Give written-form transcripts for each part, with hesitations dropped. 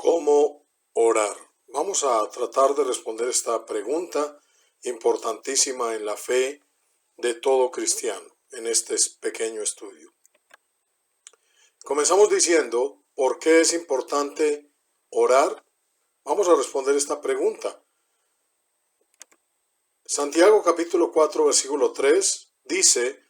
¿Cómo orar? Vamos a tratar de responder esta pregunta importantísima en la fe de todo cristiano en este pequeño estudio. Comenzamos diciendo, ¿por qué es importante orar? Vamos a responder esta pregunta. Santiago capítulo 4 versículo 3 dice,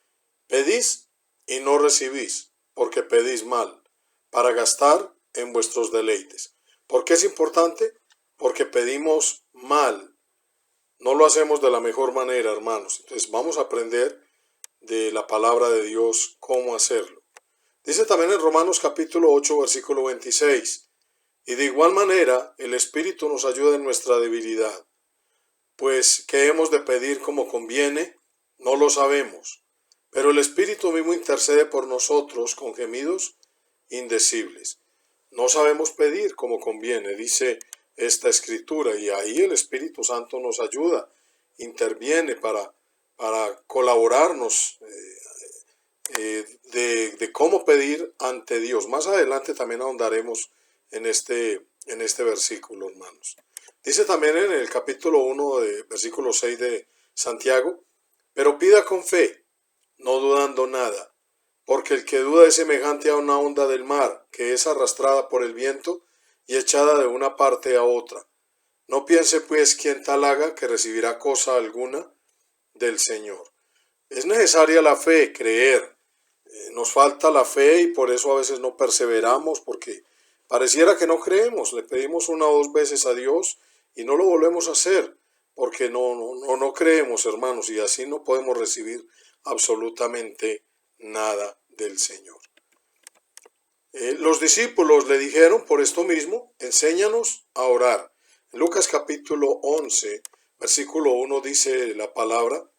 pedís y no recibís, porque pedís mal, para gastar en vuestros deleites. ¿Por qué es importante? Porque pedimos mal. No lo hacemos de la mejor manera, hermanos. Entonces vamos a aprender de la palabra de Dios cómo hacerlo. Dice también en Romanos capítulo 8 versículo 26, y de igual manera el Espíritu nos ayuda en nuestra debilidad. Pues, ¿qué hemos de pedir como conviene? No lo sabemos, pero el Espíritu mismo intercede por nosotros con gemidos indecibles. No sabemos pedir como conviene, dice esta escritura, y ahí el Espíritu Santo nos ayuda, interviene para colaborarnos de cómo pedir ante Dios. Más adelante también ahondaremos en este versículo, hermanos. Dice también en el capítulo 1, versículo 6 de Santiago, pero pida con fe, no dudando nada, porque el que duda es semejante a una onda del mar, que es arrastrada por el viento y echada de una parte a otra. No piense pues quien tal haga que recibirá cosa alguna del Señor. Es necesaria la fe, creer. Nos falta la fe y por eso a veces no perseveramos, porque pareciera que no creemos. Le pedimos una o dos veces a Dios y no lo volvemos a hacer, porque no creemos, hermanos, y así no podemos recibir absolutamente nada del Señor. Los discípulos le dijeron por esto mismo, enséñanos a orar. En Lucas capítulo 11, versículo 1 dice la palabra,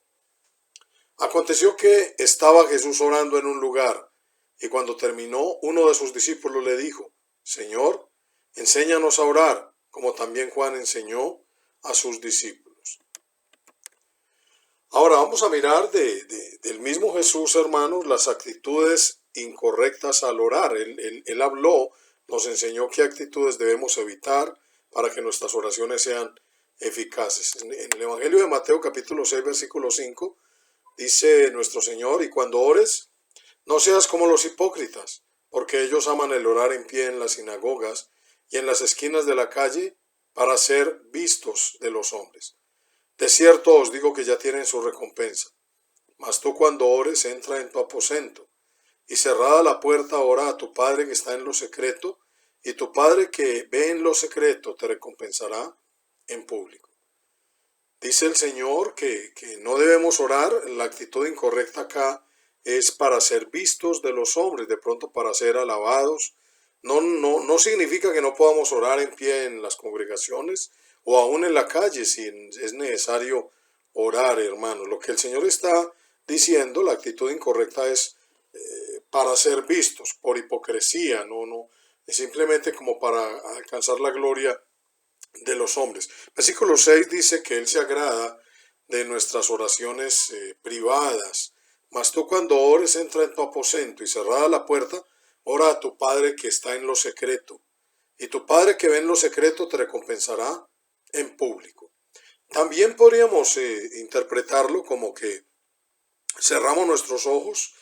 aconteció que estaba Jesús orando en un lugar, y cuando terminó, uno de sus discípulos le dijo, Señor, enséñanos a orar, como también Juan enseñó a sus discípulos. Ahora vamos a mirar del mismo Jesús, hermanos, las actitudes incorrectas al orar. Él habló, nos enseñó qué actitudes debemos evitar para que nuestras oraciones sean eficaces. En el Evangelio de Mateo capítulo 6, versículo 5, dice nuestro Señor, y cuando ores, no seas como los hipócritas, porque ellos aman el orar en pie en las sinagogas y en las esquinas de la calle para ser vistos de los hombres. De cierto os digo que ya tienen su recompensa. Mas tú cuando ores, entra en tu aposento, y cerrada la puerta, ora a tu Padre que está en lo secreto, y tu Padre que ve en lo secreto te recompensará en público. Dice el Señor que no debemos orar. La actitud incorrecta acá es para ser vistos de los hombres, de pronto para ser alabados. No significa que no podamos orar en pie en las congregaciones o aún en la calle si es necesario orar, hermanos. Lo que el Señor está diciendo, la actitud incorrecta es para ser vistos, por hipocresía, es simplemente como para alcanzar la gloria de los hombres. Versículo 6 dice que Él se agrada de nuestras oraciones privadas. Mas tú cuando ores, entra en tu aposento y cerrada la puerta, ora a tu Padre que está en lo secreto. Y tu Padre que ve en lo secreto te recompensará en público. También podríamos interpretarlo como que cerramos nuestros ojos,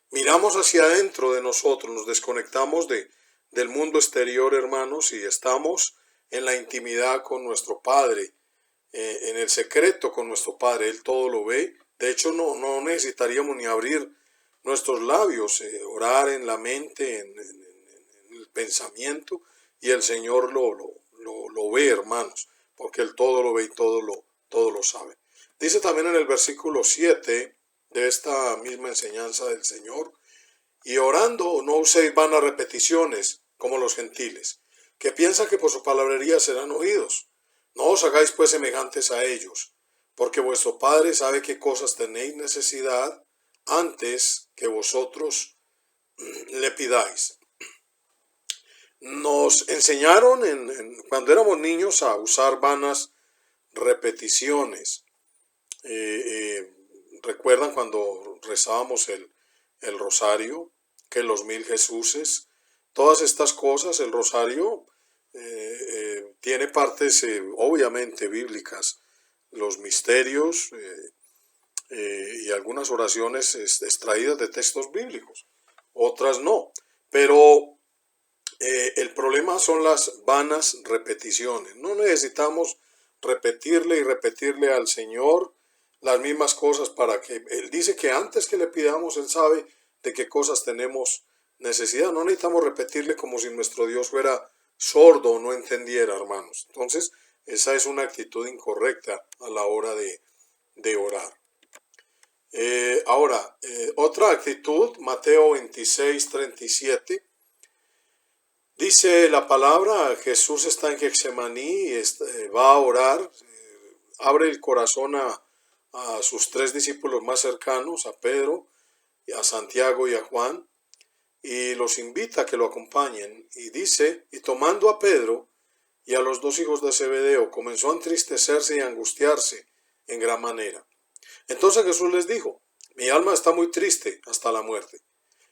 miramos hacia adentro de nosotros, nos desconectamos del mundo exterior, hermanos, y estamos en la intimidad con nuestro Padre, en el secreto con nuestro Padre. Él todo lo ve. De hecho, no necesitaríamos ni abrir nuestros labios, orar en la mente, en el pensamiento, y el Señor lo ve, hermanos, porque Él todo lo ve y todo lo sabe. Dice también en el versículo 7 de esta misma enseñanza del Señor, y orando no uséis vanas repeticiones como los gentiles, que piensan que por su palabrería serán oídos. No os hagáis pues semejantes a ellos, porque vuestro Padre sabe qué cosas tenéis necesidad antes que vosotros le pidáis. Nos enseñaron cuando éramos niños a usar vanas repeticiones. ¿Recuerdan cuando rezábamos el rosario? Que los 1000 Jesuses, todas estas cosas, el rosario tiene partes obviamente bíblicas, los misterios y algunas oraciones extraídas de textos bíblicos, otras no. Pero el problema son las vanas repeticiones. No necesitamos repetirle y repetirle al Señor las mismas cosas para que Él dice que antes que le pidamos, Él sabe de qué cosas tenemos necesidad. No necesitamos repetirle como si nuestro Dios fuera sordo o no entendiera, hermanos. Entonces, esa es una actitud incorrecta a la hora de orar. Ahora, otra actitud, Mateo 26:37. Dice la palabra, Jesús está en Getsemaní y va a orar, abre el corazón a sus tres discípulos más cercanos, a Pedro, a Santiago y a Juan, y los invita a que lo acompañen. Y dice, y tomando a Pedro y a los dos hijos de Zebedeo, comenzó a entristecerse y a angustiarse en gran manera. Entonces Jesús les dijo, mi alma está muy triste hasta la muerte.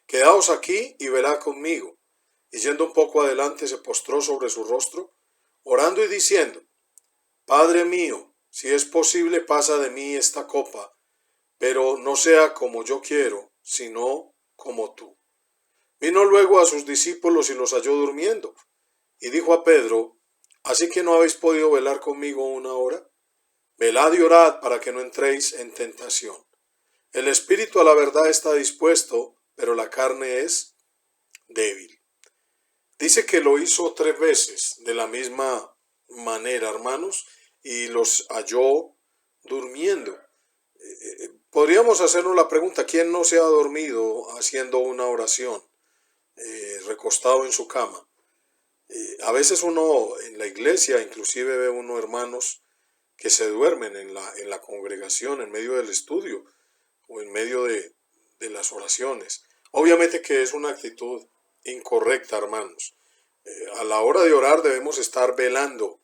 Quedaos aquí y velad conmigo. Y yendo un poco adelante se postró sobre su rostro, orando y diciendo, Padre mío, si es posible pasa de mí esta copa, pero no sea como yo quiero, sino como tú. Vino luego a sus discípulos y los halló durmiendo, y dijo a Pedro, ¿así que no habéis podido velar conmigo una hora? Velad y orad para que no entréis en tentación. El espíritu a la verdad está dispuesto, pero la carne es débil. Dice que lo hizo 3 veces de la misma manera, hermanos, y los halló durmiendo. Podríamos hacernos la pregunta, ¿quién no se ha dormido haciendo una oración, recostado en su cama? A veces uno en la iglesia, inclusive ve uno hermanos que se duermen en la congregación, en medio del estudio o en medio de las oraciones. Obviamente que es una actitud incorrecta, hermanos. A la hora de orar debemos estar velando,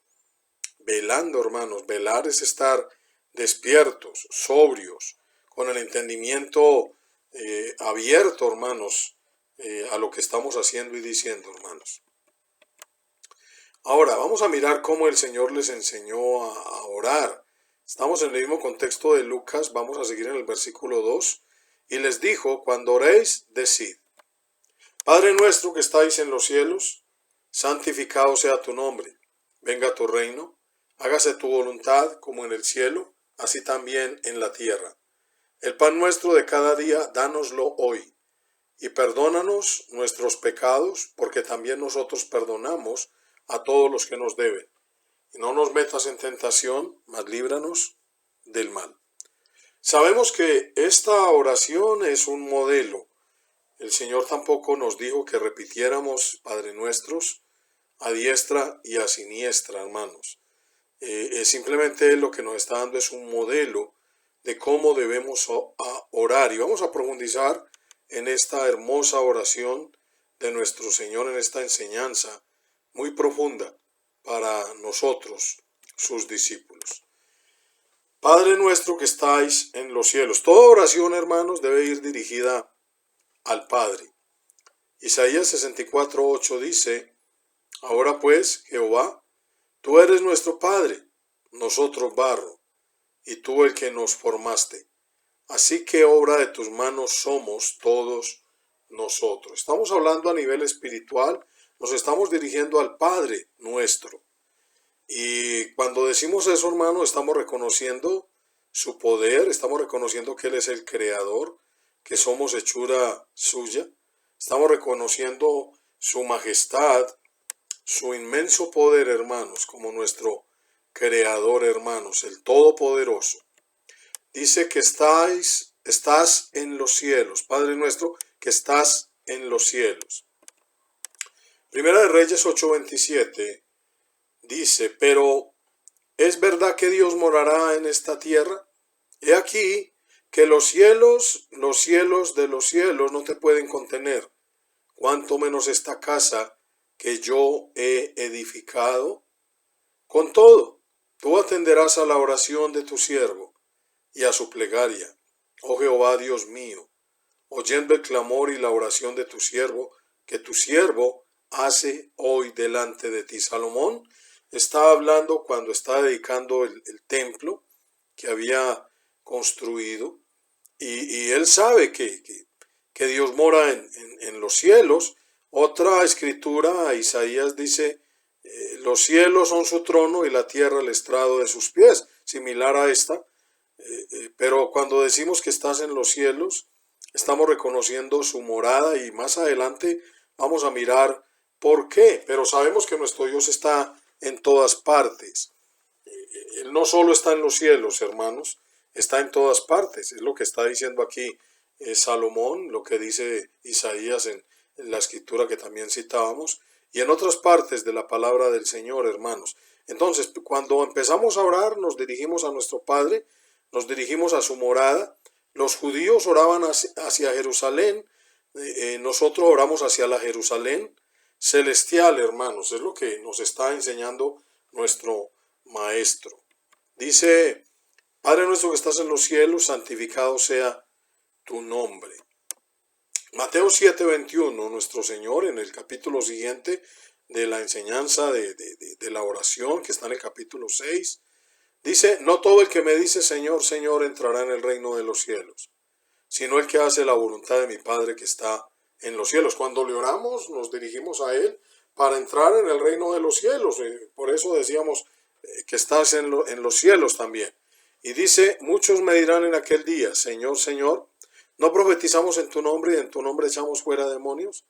hermanos. Velar es estar despiertos, sobrios, con el entendimiento abierto, hermanos, a lo que estamos haciendo y diciendo, hermanos. Ahora, vamos a mirar cómo el Señor les enseñó a orar. Estamos en el mismo contexto de Lucas, vamos a seguir en el versículo 2. Y les dijo, cuando oréis, decid, Padre nuestro que estáis en los cielos, santificado sea tu nombre, venga tu reino, hágase tu voluntad como en el cielo, así también en la tierra. El pan nuestro de cada día, dánoslo hoy, y perdónanos nuestros pecados, porque también nosotros perdonamos a todos los que nos deben. Y no nos metas en tentación, mas líbranos del mal. Sabemos que esta oración es un modelo. El Señor tampoco nos dijo que repitiéramos Padre Nuestros a diestra y a siniestra, hermanos. Simplemente lo que nos está dando es un modelo de cómo debemos orar. Y vamos a profundizar en esta hermosa oración de nuestro Señor, en esta enseñanza muy profunda para nosotros, sus discípulos. Padre nuestro que estáis en los cielos. Toda oración, hermanos, debe ir dirigida al Padre. Isaías 64:8 dice, ahora pues, Jehová, tú eres nuestro Padre, nosotros barro, y tú el que nos formaste. Así que obra de tus manos somos todos nosotros. Estamos hablando a nivel espiritual, nos estamos dirigiendo al Padre nuestro. Y cuando decimos eso, hermano, estamos reconociendo su poder, estamos reconociendo que Él es el creador, que somos hechura suya, estamos reconociendo su majestad, su inmenso poder, hermanos, como nuestro creador, hermanos, el todopoderoso. Dice que estás en los cielos, Padre nuestro, que estás en los cielos. Primera de Reyes 8:27 dice, pero ¿es verdad que Dios morará en esta tierra? He aquí que los cielos de los cielos no te pueden contener, cuanto menos esta casa que yo he edificado. Con todo, tú atenderás a la oración de tu siervo y a su plegaria, oh Jehová Dios mío, oyendo el clamor y la oración de tu siervo, que tu siervo hace hoy delante de ti. Salomón está hablando cuando está dedicando el templo que había construido y él sabe que Dios mora en los cielos. Otra escritura, Isaías dice, los cielos son su trono y la tierra el estrado de sus pies, similar a esta. Pero cuando decimos que estás en los cielos, estamos reconociendo su morada y más adelante vamos a mirar por qué. Pero sabemos que nuestro Dios está en todas partes. Él no solo está en los cielos, hermanos, está en todas partes. Es lo que está diciendo aquí Salomón, lo que dice Isaías en la escritura que también citábamos, y en otras partes de la palabra del Señor, hermanos. Entonces, cuando empezamos a orar, nos dirigimos a nuestro Padre, nos dirigimos a su morada. Los judíos oraban hacia Jerusalén, nosotros oramos hacia la Jerusalén celestial, hermanos. Es lo que nos está enseñando nuestro Maestro. Dice, Padre nuestro que estás en los cielos, santificado sea tu nombre. Mateo 7:21, nuestro Señor en el capítulo siguiente de la enseñanza de la oración, que está en el capítulo 6, dice, no todo el que me dice Señor, Señor entrará en el reino de los cielos, sino el que hace la voluntad de mi Padre que está en los cielos. Cuando le oramos, nos dirigimos a Él para entrar en el reino de los cielos. Por eso decíamos que estás en los cielos también. Y dice, muchos me dirán en aquel día, Señor, Señor, ¿no profetizamos en tu nombre y en tu nombre echamos fuera demonios?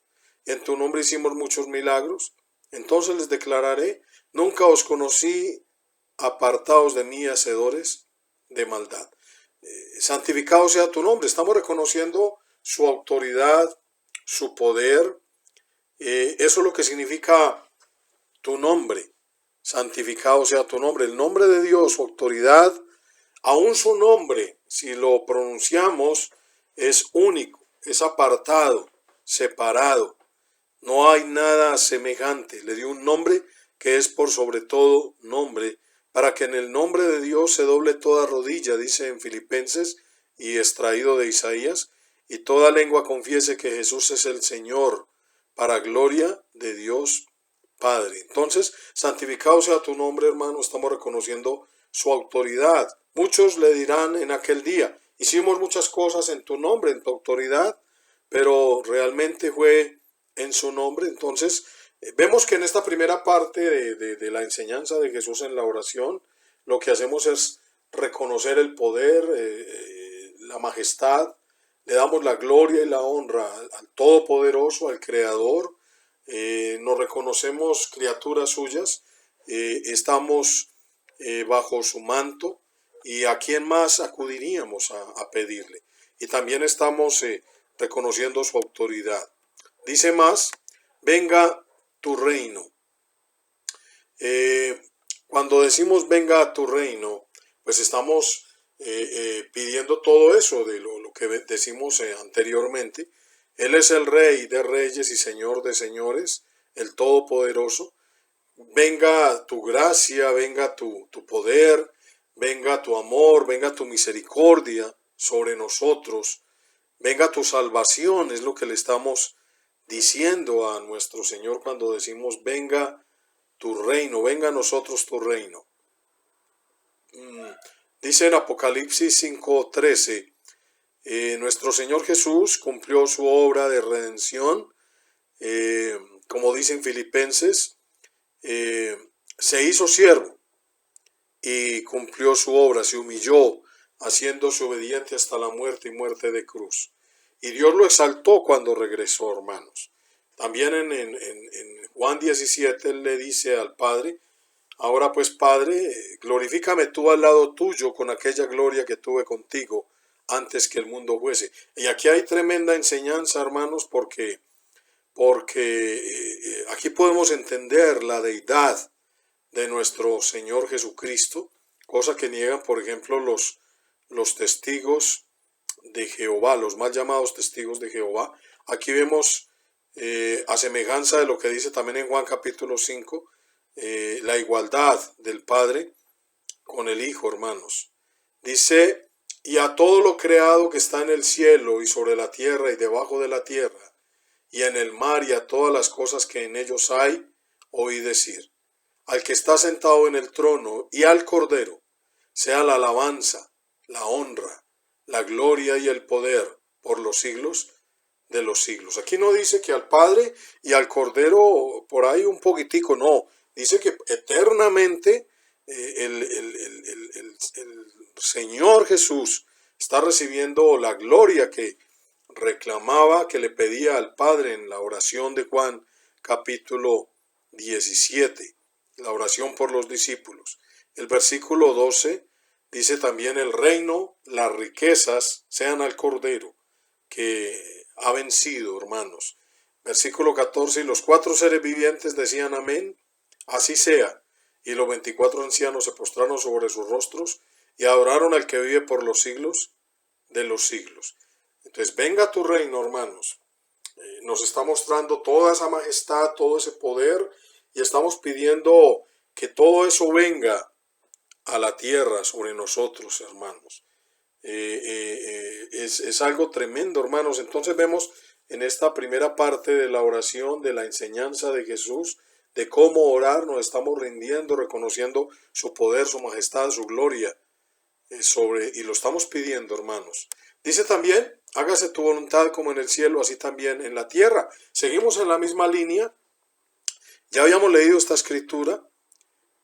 ¿Y en tu nombre hicimos muchos milagros? Entonces les declararé, nunca os conocí, apartaos de mí, hacedores de maldad. Santificado sea tu nombre. Estamos reconociendo su autoridad, su poder. Eso es lo que significa tu nombre. Santificado sea tu nombre. El nombre de Dios, su autoridad, aún su nombre, si lo pronunciamos, es único, es apartado, separado. No hay nada semejante. Le dio un nombre que es por sobre todo nombre, para que en el nombre de Dios se doble toda rodilla, dice en Filipenses y extraído de Isaías, y toda lengua confiese que Jesús es el Señor, para gloria de Dios Padre. Entonces, santificado sea tu nombre, hermano, estamos reconociendo su autoridad. Muchos le dirán en aquel día, hicimos muchas cosas en tu nombre, en tu autoridad, pero realmente fue en su nombre. Entonces, vemos que en esta primera parte de la enseñanza de Jesús en la oración, lo que hacemos es reconocer el poder, la majestad, le damos la gloria y la honra al Todopoderoso, al Creador. Nos reconocemos criaturas suyas, estamos bajo su manto, y a quién más acudiríamos a pedirle. Y también estamos reconociendo su autoridad. Dice más, venga tu reino. Cuando decimos venga a tu reino, pues estamos pidiendo todo eso de lo que decimos anteriormente. Él es el Rey de reyes y Señor de señores, el Todopoderoso. Venga tu gracia, venga tu poder, venga tu amor, venga tu misericordia sobre nosotros, venga tu salvación, es lo que le estamos diciendo a nuestro Señor cuando decimos venga tu reino, venga a nosotros tu reino. Dice en Apocalipsis 5:13, nuestro Señor Jesús cumplió su obra de redención, como dice en Filipenses, se hizo siervo y cumplió su obra, se humilló, haciéndose obediente hasta la muerte y muerte de cruz. Y Dios lo exaltó cuando regresó, hermanos. También en Juan 17 él le dice al Padre, ahora pues Padre, glorifícame tú al lado tuyo con aquella gloria que tuve contigo antes que el mundo fuese. Y aquí hay tremenda enseñanza, hermanos, porque aquí podemos entender la deidad de nuestro Señor Jesucristo, cosa que niegan, por ejemplo, los testigos de Jehová, los mal llamados testigos de Jehová. Aquí vemos, a semejanza de lo que dice también en Juan capítulo 5, la igualdad del Padre con el Hijo, hermanos. Dice, y a todo lo creado que está en el cielo y sobre la tierra y debajo de la tierra, y en el mar y a todas las cosas que en ellos hay, oí decir: al que está sentado en el trono y al Cordero, sea la alabanza, la honra, la gloria y el poder por los siglos de los siglos. Aquí no dice que al Padre y al Cordero por ahí un poquitico, no. Dice que eternamente el Señor Jesús está recibiendo la gloria que reclamaba, que le pedía al Padre en la oración de Juan capítulo 17, la oración por los discípulos. El versículo 12 dice también: el reino, las riquezas sean al Cordero, que ha vencido, hermanos. Versículo 14: y los 4 seres vivientes decían amén, así sea. Y los 24 ancianos se postraron sobre sus rostros y adoraron al que vive por los siglos de los siglos. Entonces, venga tu reino, hermanos. Nos está mostrando toda esa majestad, todo ese poder, y estamos pidiendo que todo eso venga a la tierra sobre nosotros, hermanos. Es algo tremendo, hermanos. Entonces vemos en esta primera parte de la oración, de la enseñanza de Jesús, de cómo orar, nos estamos rindiendo, reconociendo su poder, su majestad, su gloria, y lo estamos pidiendo, hermanos. Dice también: hágase tu voluntad como en el cielo, así también en la tierra. Seguimos en la misma línea. Ya habíamos leído esta escritura: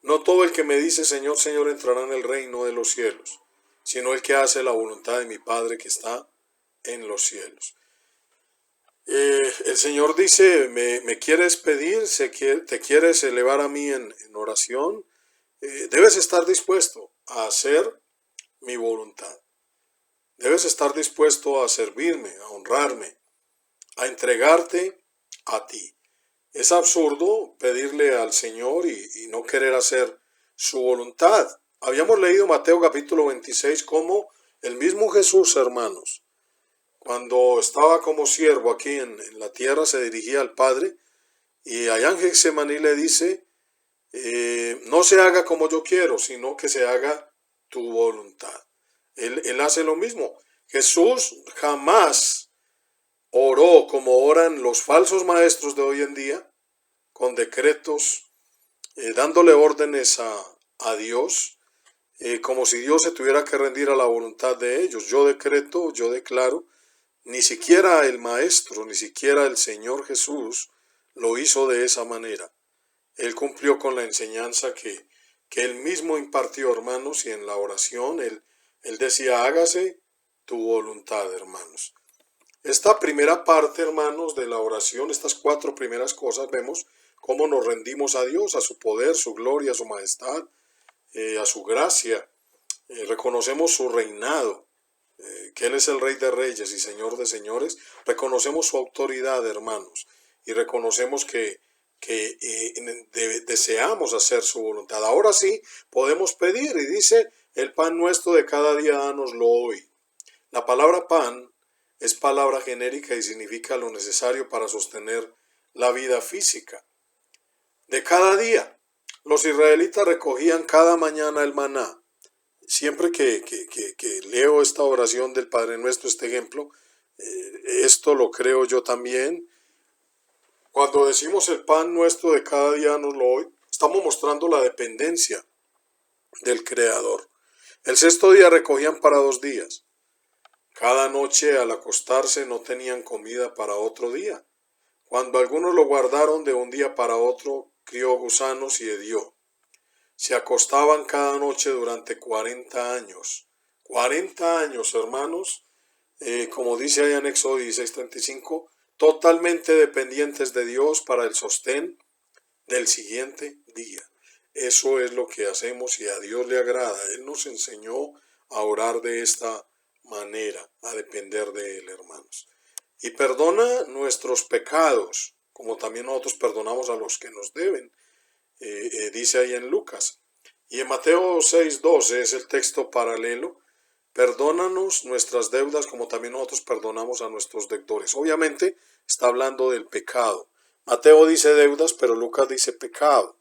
no todo el que me dice Señor, Señor entrará en el reino de los cielos, sino el que hace la voluntad de mi Padre que está en los cielos. El Señor dice: me quieres pedir, te quieres elevar a mí en oración, debes estar dispuesto a hacer mi voluntad. Debes estar dispuesto a servirme, a honrarme, a entregarte a ti. Es absurdo pedirle al Señor y no querer hacer su voluntad. Habíamos leído Mateo capítulo 26 como el mismo Jesús, hermanos, cuando estaba como siervo aquí en la tierra, se dirigía al Padre, y allá en Getsemaní le dice: no se haga como yo quiero, sino que se haga tu voluntad. Él hace lo mismo. Jesús jamás oró como oran los falsos maestros de hoy en día, con decretos, dándole órdenes a Dios, como si Dios se tuviera que rendir a la voluntad de ellos. Yo decreto, yo declaro. Ni siquiera el Maestro, ni siquiera el Señor Jesús lo hizo de esa manera. Él cumplió con la enseñanza que Él mismo impartió, hermanos, y en la oración él decía: hágase tu voluntad, hermanos. Esta primera parte, hermanos, de la oración, estas 4 primeras cosas, vemos cómo nos rendimos a Dios, a su poder, su gloria, a su majestad, a su gracia. Reconocemos su reinado, que Él es el Rey de Reyes y Señor de Señores. Reconocemos su autoridad, hermanos, y reconocemos que deseamos hacer su voluntad. Ahora sí podemos pedir, y dice: el pan nuestro de cada día dánoslo hoy. La palabra pan es palabra genérica y significa lo necesario para sostener la vida física de cada día. Los israelitas recogían cada mañana el maná. Siempre que leo esta oración del Padre Nuestro, este ejemplo, esto lo creo yo también. Cuando decimos el pan nuestro de cada día nos lo hoy, estamos mostrando la dependencia del Creador. El 6.º día recogían para 2 días. Cada noche al acostarse no tenían comida para otro día. Cuando algunos lo guardaron de un día para otro, crió gusanos y hedió. Se acostaban cada noche durante 40 años. 40 años, hermanos, como dice ahí en Éxodo 16:35, totalmente dependientes de Dios para el sostén del siguiente día. Eso es lo que hacemos y a Dios le agrada. Él nos enseñó a orar de esta manera, a depender de Él, hermanos. Y perdona nuestros pecados, como también nosotros perdonamos a los que nos deben. Dice ahí en Lucas. Y en Mateo 6:12 es el texto paralelo: perdónanos nuestras deudas como también nosotros perdonamos a nuestros deudores. Obviamente está hablando del pecado. Mateo dice deudas, pero Lucas dice pecado.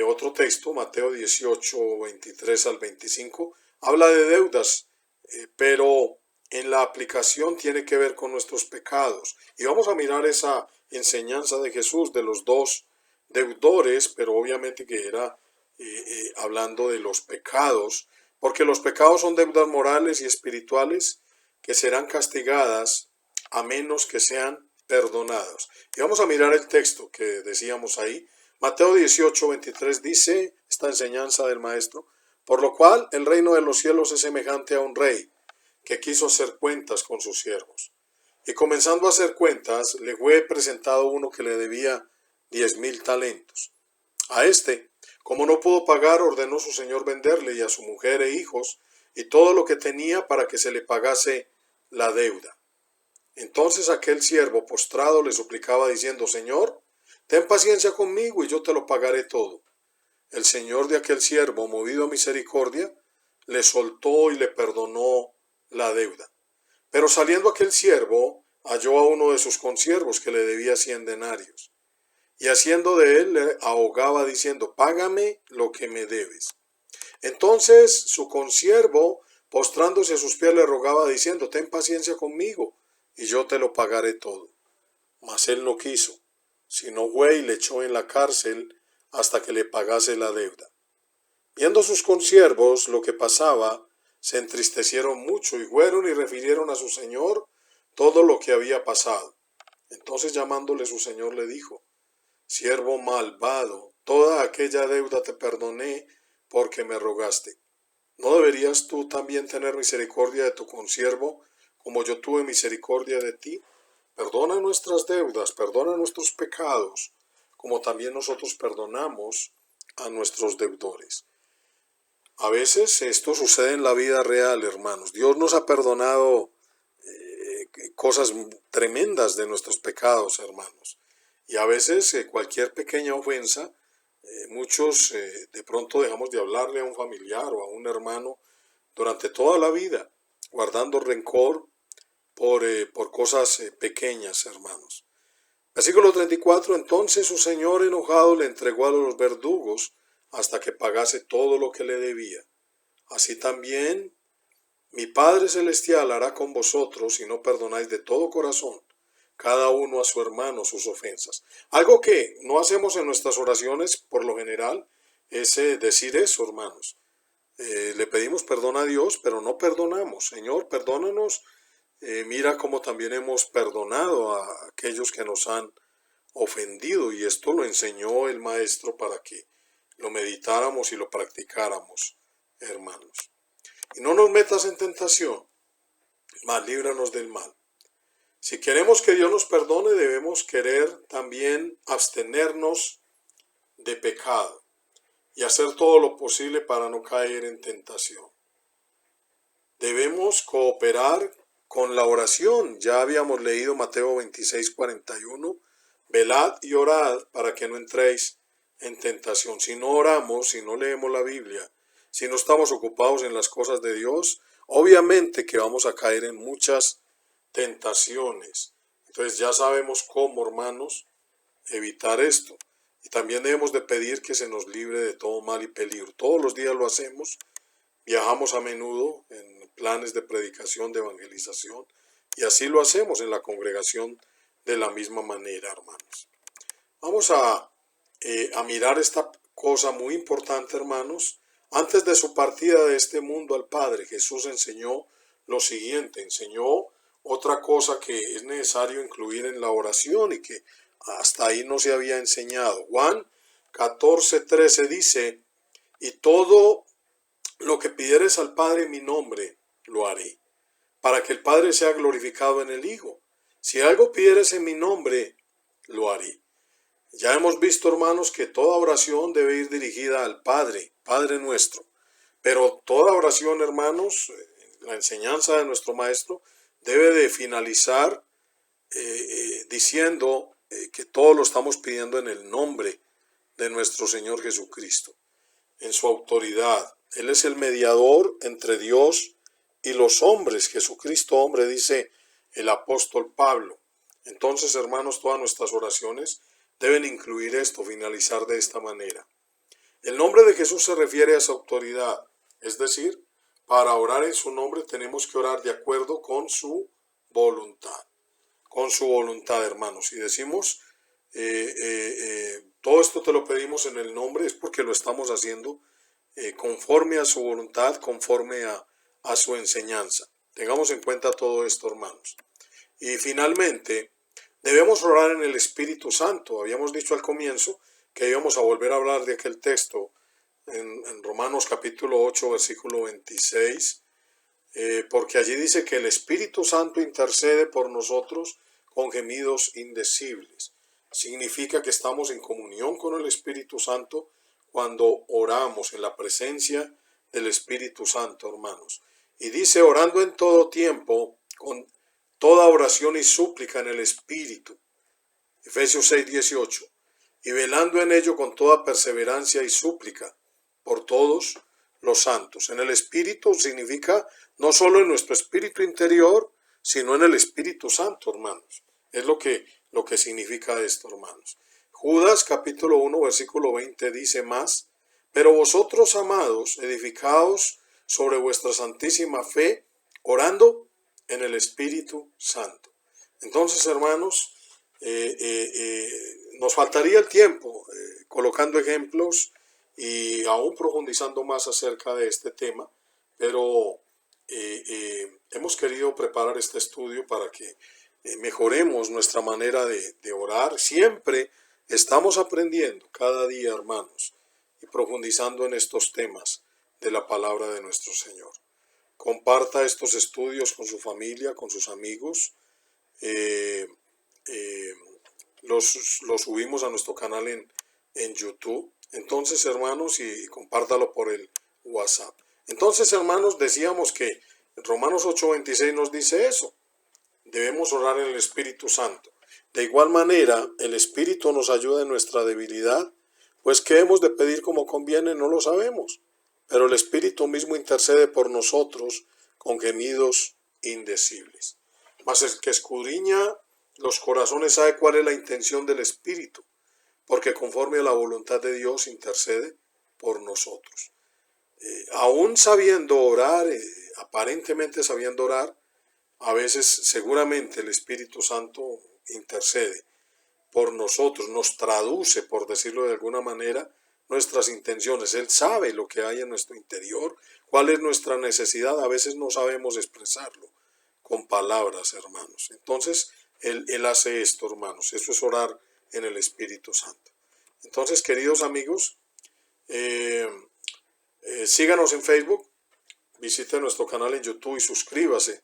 Otro texto, Mateo 18:23 al 25, habla de deudas, pero en la aplicación tiene que ver con nuestros pecados. Y vamos a mirar esa enseñanza de Jesús de los dos deudores, pero obviamente que era hablando de los pecados, porque los pecados son deudas morales y espirituales que serán castigadas a menos que sean perdonados. Y vamos a mirar el texto que decíamos ahí. Mateo 18:23 dice esta enseñanza del Maestro: por lo cual el reino de los cielos es semejante a un rey que quiso hacer cuentas con sus siervos. Y comenzando a hacer cuentas, le fue presentado uno que le debía 10,000 talentos. A este, como no pudo pagar, ordenó su señor venderle y a su mujer e hijos y todo lo que tenía para que se le pagase la deuda. Entonces aquel siervo postrado le suplicaba diciendo: Señor, ten paciencia conmigo y yo te lo pagaré todo. El señor de aquel siervo, movido a misericordia, le soltó y le perdonó la deuda. Pero saliendo aquel siervo, halló a uno de sus consiervos que le debía 100 denarios. Y haciendo de él, le ahogaba diciendo: págame lo que me debes. Entonces su consiervo, postrándose a sus pies, le rogaba diciendo: ten paciencia conmigo y yo te lo pagaré todo. Mas él no quiso, sino fue y le echó en la cárcel hasta que le pagase la deuda. Viendo sus consiervos lo que pasaba, se entristecieron mucho y fueron y refirieron a su señor todo lo que había pasado. Entonces llamándole su señor le dijo: siervo malvado, toda aquella deuda te perdoné porque me rogaste. ¿No deberías tú también tener misericordia de tu consiervo, como yo tuve misericordia de ti? Perdona nuestras deudas, perdona nuestros pecados, como también nosotros perdonamos a nuestros deudores. A veces esto sucede en la vida real, hermanos. Dios nos ha perdonado cosas tremendas de nuestros pecados, hermanos. Y a veces cualquier pequeña ofensa, muchos de pronto dejamos de hablarle a un familiar o a un hermano durante toda la vida, guardando rencor por cosas pequeñas, hermanos. Versículo 34, entonces su señor enojado le entregó a los verdugos hasta que pagase todo lo que le debía. Así también mi Padre Celestial hará con vosotros si no perdonáis de todo corazón cada uno a su hermano sus ofensas. Algo que no hacemos en nuestras oraciones por lo general es decir eso, hermanos. Le pedimos perdón a Dios, pero no perdonamos. Señor, perdónanos. Mira cómo también hemos perdonado a aquellos que nos han ofendido, y esto lo enseñó el Maestro para que lo meditáramos y lo practicáramos, hermanos. Y no nos metas en tentación, mas líbranos del mal. Si queremos que Dios nos perdone, debemos querer también abstenernos de pecado y hacer todo lo posible para no caer en tentación. Debemos cooperar con la oración. Ya habíamos leído Mateo 26:41. Velad y orad para que no entréis en tentación. Si no oramos, si no leemos la Biblia, si no estamos ocupados en las cosas de Dios, obviamente que vamos a caer en muchas tentaciones. Entonces ya sabemos cómo, hermanos, evitar esto. Y también debemos de pedir que se nos libre de todo mal y peligro. Todos los días lo hacemos. Viajamos a menudo en planes de predicación, de evangelización, y así lo hacemos en la congregación de la misma manera, hermanos. Vamos a mirar esta cosa muy importante, hermanos. Antes de su partida de este mundo al Padre, Jesús enseñó lo siguiente, enseñó otra cosa que es necesario incluir en la oración y que hasta ahí no se había enseñado. Juan 14:13 dice: y todo lo que pidieres al Padre en mi nombre, lo haré, para que el Padre sea glorificado en el Hijo. Si algo pidieres en mi nombre, lo haré. Ya hemos visto, hermanos, que toda oración debe ir dirigida al Padre, Padre nuestro. Pero toda oración, hermanos, la enseñanza de nuestro Maestro, debe de finalizar diciendo que todo lo estamos pidiendo en el nombre de nuestro Señor Jesucristo, en su autoridad. Él es el mediador entre Dios y los hombres. Jesucristo, hombre, dice el apóstol Pablo. Entonces, hermanos, todas nuestras oraciones deben incluir esto, finalizar de esta manera. El nombre de Jesús se refiere a su autoridad, es decir, para orar en su nombre tenemos que orar de acuerdo con su voluntad. Con su voluntad, hermanos. Si decimos, todo esto te lo pedimos en el nombre, es porque lo estamos haciendo conforme a su voluntad, conforme a su enseñanza. Tengamos en cuenta todo esto, hermanos. Y finalmente, debemos orar en el Espíritu Santo. Habíamos dicho al comienzo que íbamos a volver a hablar de aquel texto en Romanos capítulo 8, versículo 26, porque allí dice que el Espíritu Santo intercede por nosotros con gemidos indecibles. Significa que estamos en comunión con el Espíritu Santo cuando oramos en la presencia del Espíritu Santo, hermanos. Y dice, orando en todo tiempo, con toda oración y súplica en el Espíritu. Efesios 6, 18. Y velando en ello con toda perseverancia y súplica por todos los santos. En el Espíritu significa no solo en nuestro espíritu interior, sino en el Espíritu Santo, hermanos. Es lo que significa esto, hermanos. Judas capítulo 1, versículo 20 dice más, pero vosotros, amados, edificaos sobre vuestra santísima fe, orando en el Espíritu Santo. Entonces, hermanos, nos faltaría el tiempo colocando ejemplos y aún profundizando más acerca de este tema, pero hemos querido preparar este estudio para que mejoremos nuestra manera de orar. Siempre estamos aprendiendo cada día, hermanos, y profundizando en estos temas de la palabra de nuestro Señor. Comparta estos estudios con su familia, con sus amigos. Los subimos a nuestro canal en YouTube. Entonces, hermanos, y compártalo por el WhatsApp. Entonces, hermanos, decíamos que Romanos 8:26 nos dice eso. Debemos orar en el Espíritu Santo. De igual manera, el Espíritu nos ayuda en nuestra debilidad, pues qué hemos de pedir como conviene no lo sabemos, pero el Espíritu mismo intercede por nosotros con gemidos indecibles. Mas el que escudriña los corazones sabe cuál es la intención del Espíritu, porque conforme a la voluntad de Dios intercede por nosotros. Aún sabiendo orar, aparentemente sabiendo orar, a veces seguramente el Espíritu Santo intercede por nosotros, nos traduce, por decirlo de alguna manera, nuestras intenciones. Él sabe lo que hay en nuestro interior, cuál es nuestra necesidad. A veces no sabemos expresarlo con palabras, hermanos. Entonces, Él hace esto, hermanos. Eso es orar en el Espíritu Santo. Entonces, queridos amigos, síganos en Facebook, visite nuestro canal en YouTube y suscríbase,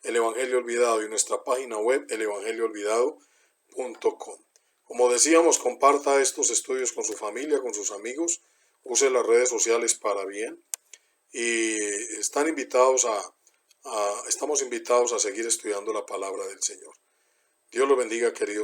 El Evangelio Olvidado, y nuestra página web, elevangelioolvidado.com. Como decíamos, comparta estos estudios con su familia, con sus amigos, use las redes sociales para bien, y estamos invitados a seguir estudiando la palabra del Señor. Dios los bendiga, queridos.